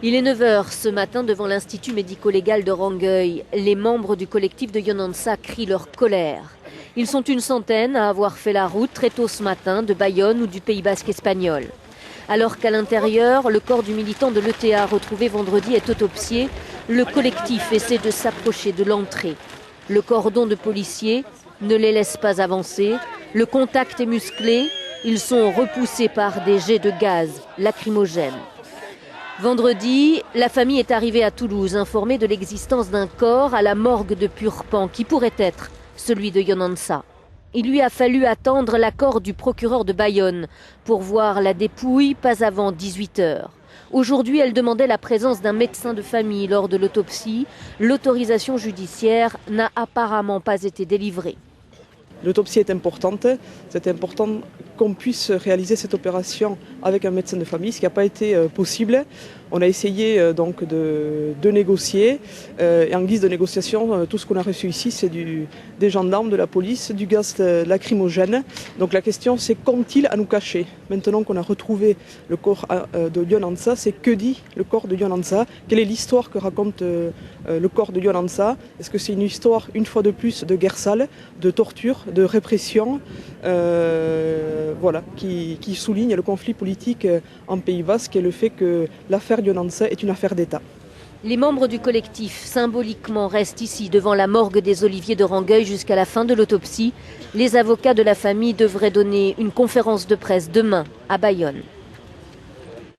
Il est 9 heures ce matin devant l'Institut médico-légal de Rangueil. Les membres du collectif de Yonansa crient leur colère. Ils sont une centaine à avoir fait la route très tôt ce matin de Bayonne ou du Pays basque espagnol. Alors qu'à l'intérieur, le corps du militant de l'ETA retrouvé vendredi est autopsié, le collectif essaie de s'approcher de l'entrée. Le cordon de policiers ne les laisse pas avancer. Le contact est musclé. Ils sont repoussés par des jets de gaz lacrymogènes. Vendredi, la famille est arrivée à Toulouse, informée de l'existence d'un corps à la morgue de Purpan, qui pourrait être celui de Yonansa. Il lui a fallu attendre l'accord du procureur de Bayonne pour voir la dépouille, pas avant 18 heures. Aujourd'hui, elle demandait la présence d'un médecin de famille lors de l'autopsie. L'autorisation judiciaire n'a apparemment pas été délivrée. L'autopsie est importante. C'est important qu'on puisse réaliser cette opération avec un médecin de famille, ce qui n'a pas été possible. On a essayé donc de négocier. Et en guise de négociation, tout ce qu'on a reçu ici, c'est des gendarmes, de la police, du gaz lacrymogène. Donc la question, c'est qu'ont-ils à nous cacher? Maintenant qu'on a retrouvé le corps de Yonansa, c'est que dit le corps de Yonansa? Quelle est l'histoire que raconte le corps de Yonansa? Est-ce que c'est une histoire, une fois de plus, de guerre sale, de torture, de répression, qui souligne le conflit politique en Pays basque et le fait que l'affaire Yonansa est une affaire d'État. Les membres du collectif, symboliquement, restent ici devant la morgue des Oliviers de Rangueil jusqu'à la fin de l'autopsie. Les avocats de la famille devraient donner une conférence de presse demain à Bayonne.